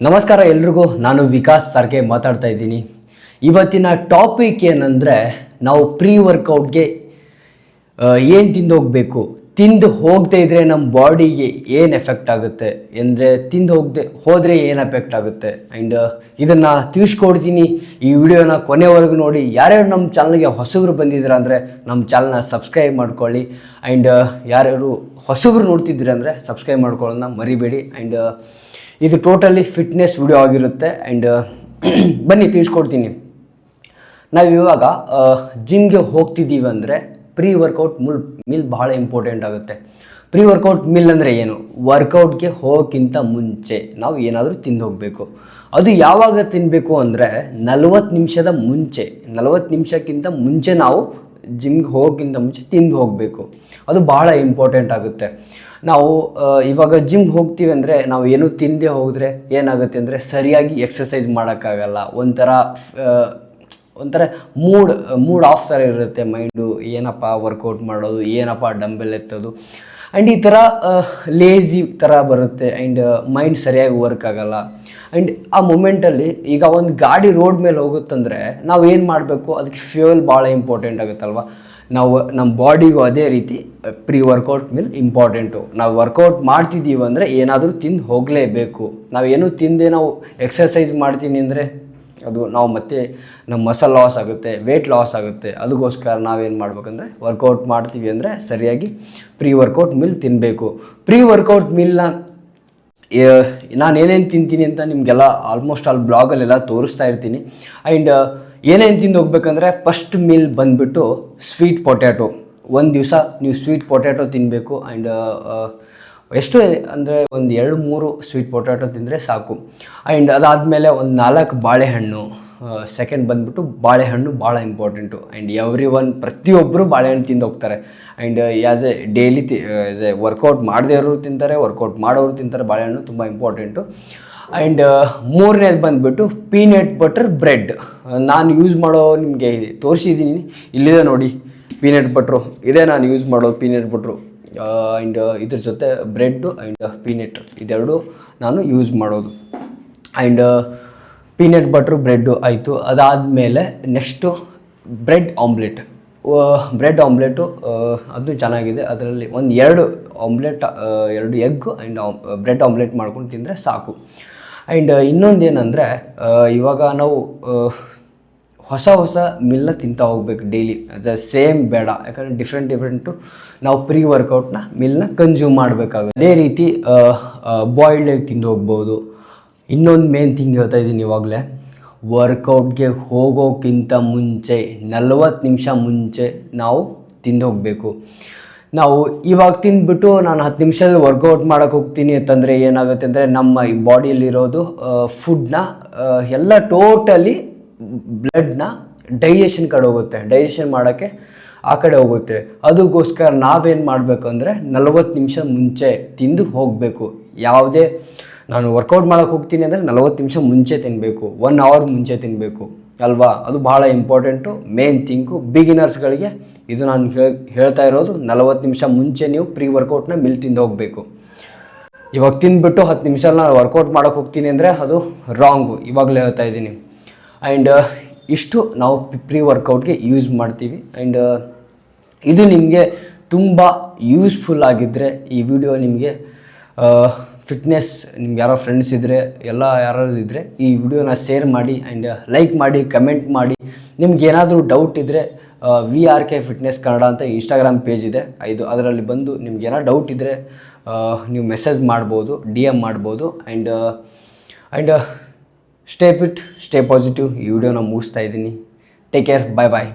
ನಮಸ್ಕಾರ ಎಲ್ರಿಗೂ. ನಾನು ವಿಕಾಸ್ ಸರ್ಗೆ ಮಾತಾಡ್ತಾ ಇದ್ದೀನಿ. ಇವತ್ತಿನ ಟಾಪಿಕ್ ಏನಂದರೆ, ನಾವು ಪ್ರೀ ವರ್ಕೌಟ್ಗೆ ಏನು ತಿಂದು ಹೋಗಬೇಕು, ತಿಂದು ಹೋಗದೇ ಇದ್ದರೆ ನಮ್ಮ ಬಾಡಿಗೆ ಏನು ಎಫೆಕ್ಟ್ ಆಗುತ್ತೆ, ಅಂದರೆ ತಿಂದು ಹೋದರೆ ಏನು ಎಫೆಕ್ಟ್ ಆಗುತ್ತೆ. ಆ್ಯಂಡ್ ಇದನ್ನು ತಿಳಿಸ್ಕೊಡ್ತೀನಿ. ಈ ವಿಡಿಯೋನ ಕೊನೆವರೆಗೂ ನೋಡಿ. ಯಾರ್ಯಾರು ನಮ್ಮ ಚಾನಲ್ಗೆ ಹೊಸಬ್ರು ಬಂದಿದ್ದೀರಾ ಅಂದರೆ ನಮ್ಮ ಚಾನಲ್ನ ಸಬ್ಸ್ಕ್ರೈಬ್ ಮಾಡ್ಕೊಳ್ಳಿ. ಆ್ಯಂಡ್ ಯಾರ್ಯಾರು ಹೊಸಬ್ರು ನೋಡ್ತಿದ್ದೀರಾ ಅಂದರೆ ಸಬ್ಸ್ಕ್ರೈಬ್ ಮಾಡ್ಕೊಳ್ಳೋದನ್ನ ಮರಿಬೇಡಿ. ಆ್ಯಂಡ್ ಇದು ಟೋಟಲಿ ಫಿಟ್ನೆಸ್ ವಿಡಿಯೋ ಆಗಿರುತ್ತೆ. ಆ್ಯಂಡ್ ಬನ್ನಿ ತಿಳಿಸ್ಕೊಡ್ತೀನಿ. ನಾವು ಇವಾಗ ಜಿಮ್ಗೆ ಹೋಗ್ತಿದ್ದೀವಿ ಅಂದರೆ ಪ್ರೀ ವರ್ಕೌಟ್ ಮೀಲ್ ಭಾಳ ಇಂಪಾರ್ಟೆಂಟ್ ಆಗುತ್ತೆ. ಪ್ರೀ ವರ್ಕೌಟ್ ಮೀಲ್ ಅಂದರೆ ಏನು? ವರ್ಕೌಟ್ಗೆ ಹೋಗೋಕ್ಕಿಂತ ಮುಂಚೆ ನಾವು ಏನಾದರೂ ತಿಂದು ಹೋಗಬೇಕು. ಅದು ಯಾವಾಗ ತಿನ್ನಬೇಕು ಅಂದರೆ 40 ನಿಮಿಷದ ಮುಂಚೆ. 40 ನಿಮಿಷಕ್ಕಿಂತ ಮುಂಚೆ ನಾವು ಜಿಮ್ಗೆ ಹೋಗೋಕ್ಕಿಂತ ಮುಂಚೆ ತಿಂದು ಹೋಗಬೇಕು. ಅದು ಭಾಳ ಇಂಪಾರ್ಟೆಂಟ್ ಆಗುತ್ತೆ. ನಾವು ಇವಾಗ ಜಿಮ್ಗೆ ಹೋಗ್ತೀವಿ ಅಂದರೆ ನಾವು ಏನೂ ತಿಂದೇ ಹೋದರೆ ಏನಾಗುತ್ತೆ ಅಂದರೆ ಸರಿಯಾಗಿ ಎಕ್ಸಸೈಸ್ ಮಾಡೋಕ್ಕಾಗಲ್ಲ. ಒಂಥರ ಮೂಡ್ ಆಫ್ ಥರ ಇರುತ್ತೆ ಮೈಂಡು. ಏನಪ್ಪ ವರ್ಕೌಟ್ ಮಾಡೋದು, ಏನಪ್ಪ ಡಂಬೆಲ್ ಎತ್ತೋದು, ಆ್ಯಂಡ್ ಈ ಥರ ಲೇಝಿ ಥರ ಬರುತ್ತೆ. ಆ್ಯಂಡ್ ಮೈಂಡ್ ಸರಿಯಾಗಿ ವರ್ಕ್ ಆಗೋಲ್ಲ. ಆ್ಯಂಡ್ ಆ ಮೂಮೆಂಟಲ್ಲಿ ಈಗ ಒಂದು ಗಾಡಿ ರೋಡ್ ಮೇಲೆ ಹೋಗುತ್ತಂದರೆ ನಾವು ಏನು ಮಾಡಬೇಕು, ಅದಕ್ಕೆ ಫ್ಯೂಯಲ್ ಭಾಳ ಇಂಪಾರ್ಟೆಂಟ್ ಆಗುತ್ತಲ್ವ. ನಾವು ನಮ್ಮ ಬಾಡಿಗೂ ಅದೇ ರೀತಿ ಪ್ರೀ ವರ್ಕೌಟ್ ಮೀಲ್ ಇಂಪಾರ್ಟೆಂಟು. ನಾವು ವರ್ಕೌಟ್ ಮಾಡ್ತಿದ್ದೀವಿ ಅಂದರೆ ಏನಾದರೂ ತಿಂದು ಹೋಗಲೇಬೇಕು. ನಾವೇನು ತಿಂದೆ ನಾವು ಎಕ್ಸರ್ಸೈಸ್ ಮಾಡ್ತೀನಿ ಅಂದರೆ ಅದು ನಾವು ಮತ್ತೆ ನಮ್ಮ ಮಸಲ್ ಲಾಸ್ ಆಗುತ್ತೆ, ವೇಟ್ ಲಾಸ್ ಆಗುತ್ತೆ. ಅದಕ್ಕೋಸ್ಕರ ನಾವೇನು ಮಾಡ್ಬೇಕಂದ್ರೆ ವರ್ಕೌಟ್ ಮಾಡ್ತೀವಿ ಅಂದರೆ ಸರಿಯಾಗಿ ಪ್ರೀ ವರ್ಕೌಟ್ ಮೀಲ್ ತಿನ್ನಬೇಕು. ಪ್ರೀ ವರ್ಕೌಟ್ ಮೀಲ್ನ ನಾನು ಏನೇನು ತಿಂತೀನಿ ಅಂತ ನಿಮಗೆಲ್ಲ ಆಲ್ಮೋಸ್ಟ್ ಆಲ್ ಬ್ಲಾಗಲ್ಲೆಲ್ಲ ತೋರಿಸ್ತಾ ಇರ್ತೀನಿ. ಆ್ಯಂಡ್ ಏನೇನು ತಿಂದು ಹೋಗ್ಬೇಕಂದ್ರೆ ಫಸ್ಟ್ ಮೀಲ್ ಬಂದುಬಿಟ್ಟು ಸ್ವೀಟ್ ಪೊಟ್ಯಾಟೊ. ಒಂದು ದಿವಸ ನೀವು ಸ್ವೀಟ್ ಪೊಟ್ಯಾಟೊ ತಿನ್ನಬೇಕು. ಆ್ಯಂಡ್ ಎಷ್ಟು ಅಂದರೆ ಒಂದು 2-3 ಸ್ವೀಟ್ ಪೊಟ್ಯಾಟೊ ತಿಂದರೆ ಸಾಕು. ಆ್ಯಂಡ್ ಅದಾದಮೇಲೆ ಒಂದು 4 ಬಾಳೆಹಣ್ಣು. ಸೆಕೆಂಡ್ ಬಂದುಬಿಟ್ಟು ಬಾಳೆಹಣ್ಣು ಭಾಳ ಇಂಪಾರ್ಟೆಂಟು. ಆ್ಯಂಡ್ ಪ್ರತಿಯೊಬ್ಬರು ಬಾಳೆಹಣ್ಣು ತಿಂದು ಹೋಗ್ತಾರೆ. And as a daily as a workout ಮಾಡದೇ ಇರೋರು ತಿಂತಾರೆ, ವರ್ಕೌಟ್ ಮಾಡೋರು ತಿಂತಾರೆ. ಬಾಳೆಹಣ್ಣು ತುಂಬ ಇಂಪಾರ್ಟೆಂಟು. ಆ್ಯಂಡ್ ಮೂರನೇದು ಬಂದುಬಿಟ್ಟು ಪೀನಟ್ ಬಟರ್ ಬ್ರೆಡ್. ನಾನು ಯೂಸ್ ಮಾಡೋ ನಿಮಗೆ ತೋರಿಸಿದ್ದೀನಿ, ಇಲ್ಲಿದೆ ನೋಡಿ ಪೀನಟ್ ಬಟ್ರು. ಇದೇ ನಾನು ಯೂಸ್ ಮಾಡೋದು ಪೀನಟ್ ಬಟ್ರು. ಆ್ಯಂಡ್ ಇದ್ರ ಜೊತೆ ಬ್ರೆಡ್ಡು ಆ್ಯಂಡ್ ಪೀನಟ್ ಇದೆರಡು ನಾನು ಯೂಸ್ ಮಾಡೋದು. ಆ್ಯಂಡ್ ಪೀನಟ್ ಬಟ್ರು ಬ್ರೆಡ್ಡು ಆಯಿತು. ಅದಾದಮೇಲೆ ನೆಕ್ಸ್ಟು ಬ್ರೆಡ್ ಆಮ್ಲೆಟ್. ಅದು ಚೆನ್ನಾಗಿದೆ. ಅದರಲ್ಲಿ ಒಂದು 2 omelette, 2 egg and bread omelette ಮಾಡ್ಕೊಂಡು ತಿಂದರೆ ಸಾಕು. ಆ್ಯಂಡ್ ಇನ್ನೊಂದೇನೆಂದರೆ, ಇವಾಗ ನಾವು ಹೊಸ ಮೀಲ್ನ ತಿಂತಾ ಹೋಗ್ಬೇಕು ಡೈಲಿ. ಸೇಮ್ ಬೇಡ, ಯಾಕಂದರೆ ಡಿಫ್ರೆಂಟು ನಾವು ಪ್ರೀ ವರ್ಕೌಟ್ನ ಮೀಲ್ನ ಕನ್ಸ್ಯೂಮ್ ಮಾಡಬೇಕಾಗುತ್ತೆ. ಅದೇ ರೀತಿ ಬಾಯ್ಲ್ಡ್ ಎಗ್ ತಿಂದು ಹೋಗ್ಬೋದು. ಇನ್ನೊಂದು ಮೇನ್ ಥಿಂಗ್ ಹೇಳ್ತಾ ಇದ್ದೀನಿ ಇವಾಗಲೇ, ವರ್ಕೌಟ್ಗೆ ಹೋಗೋಕ್ಕಿಂತ ಮುಂಚೆ 40 ನಿಮಿಷ ಮುಂಚೆ ನಾವು ತಿಂದು ಹೋಗಬೇಕು. ನಾವು ಇವಾಗ ತಿಂದುಬಿಟ್ಟು ನಾನು 10 ನಿಮಿಷದಲ್ಲಿ ವರ್ಕೌಟ್ ಮಾಡೋಕ್ಕೆ ಹೋಗ್ತೀನಿ ಅಂತಂದರೆ ಏನಾಗುತ್ತೆ ಅಂದರೆ ನಮ್ಮ ಈ ಬಾಡಿಯಲ್ಲಿರೋದು ಫುಡ್ನ ಎಲ್ಲ ಟೋಟಲಿ ಬ್ಲಡ್ನ ಡೈಜೆಷನ್ ಕಡೆ ಹೋಗುತ್ತೆ. ಡೈಜೆಷನ್ ಮಾಡೋಕ್ಕೆ ಆ ಕಡೆ ಹೋಗುತ್ತೆ. ಅದಕ್ಕೋಸ್ಕರ ನಾವೇನು ಮಾಡಬೇಕು ಅಂದರೆ 40 ನಿಮಿಷ ಮುಂಚೆ ತಿಂದು ಹೋಗಬೇಕು. ಯಾವುದೇ ನಾನು ವರ್ಕೌಟ್ ಮಾಡೋಕ್ಕೆ ಹೋಗ್ತೀನಿ ಅಂದರೆ 40 ನಿಮಿಷ ಮುಂಚೆ ತಿನ್ನಬೇಕು, 1 ಅವರ್ ಮುಂಚೆ ತಿನ್ನಬೇಕು ಅಲ್ವಾ. ಅದು ಭಾಳ ಇಂಪಾರ್ಟೆಂಟು, ಮೇನ್ ಥಿಂಗು. ಬಿಗಿನರ್ಸ್ಗಳಿಗೆ ಇದು ನಾನು ಹೇಳ್ತಾ ಇರೋದು, 40 ನಿಮಿಷ ಮುಂಚೆ ನೀವು ಪ್ರೀ ವರ್ಕೌಟ್ನ ಮೀಲ್ ತಿಂದು ಹೋಗಬೇಕು. ಇವಾಗ ತಿಂದುಬಿಟ್ಟು 10 ನಿಮಿಷ ನಾನು ವರ್ಕೌಟ್ ಮಾಡೋಕ್ಕೆ ಹೋಗ್ತೀನಿ ಅಂದರೆ ಅದು ರಾಂಗು, ಇವಾಗಲೇ ಹೇಳ್ತಾ ಇದ್ದೀನಿ. ಆ್ಯಂಡ್ ಇಷ್ಟು ನಾವು ಪ್ರೀ ವರ್ಕೌಟ್ಗೆ ಯೂಸ್ ಮಾಡ್ತೀವಿ. ಆ್ಯಂಡ್ ಇದು ನಿಮಗೆ ತುಂಬ ಯೂಸ್ಫುಲ್ ಆಗಿದ್ದರೆ, ಈ ವಿಡಿಯೋ ನಿಮಗೆ ಫಿಟ್ನೆಸ್, ನಿಮ್ಗೆ ಯಾರೋ ಫ್ರೆಂಡ್ಸ್ ಇದ್ದರೆ, ಯಾರು ಇದ್ದರೆ ಈ ವಿಡಿಯೋನ ಶೇರ್ ಮಾಡಿ. ಆ್ಯಂಡ್ ಲೈಕ್ ಮಾಡಿ, ಕಮೆಂಟ್ ಮಾಡಿ. ನಿಮ್ಗೆ ಏನಾದರೂ ಡೌಟ್ ಇದ್ದರೆ VRK ಫಿಟ್ನೆಸ್ ಕನ್ನಡ ಅಂತ ಇನ್ಸ್ಟಾಗ್ರಾಮ್ ಪೇಜ್ ಇದೆ, ಅದರಲ್ಲಿ ಬಂದು ನಿಮ್ಗೆ ಏನೋ ಡೌಟ್ ಇದ್ದರೆ ನೀವು ಮೆಸೇಜ್ ಮಾಡ್ಬೋದು, DM ಮಾಡ್ಬೋದು. And stay fit, stay positive. ಈ ವಿಡಿಯೋನ ಮುಗಿಸ್ತಾ ಇದ್ದೀನಿ. ಟೇಕ್ ಕೇರ್, ಬಾಯ್.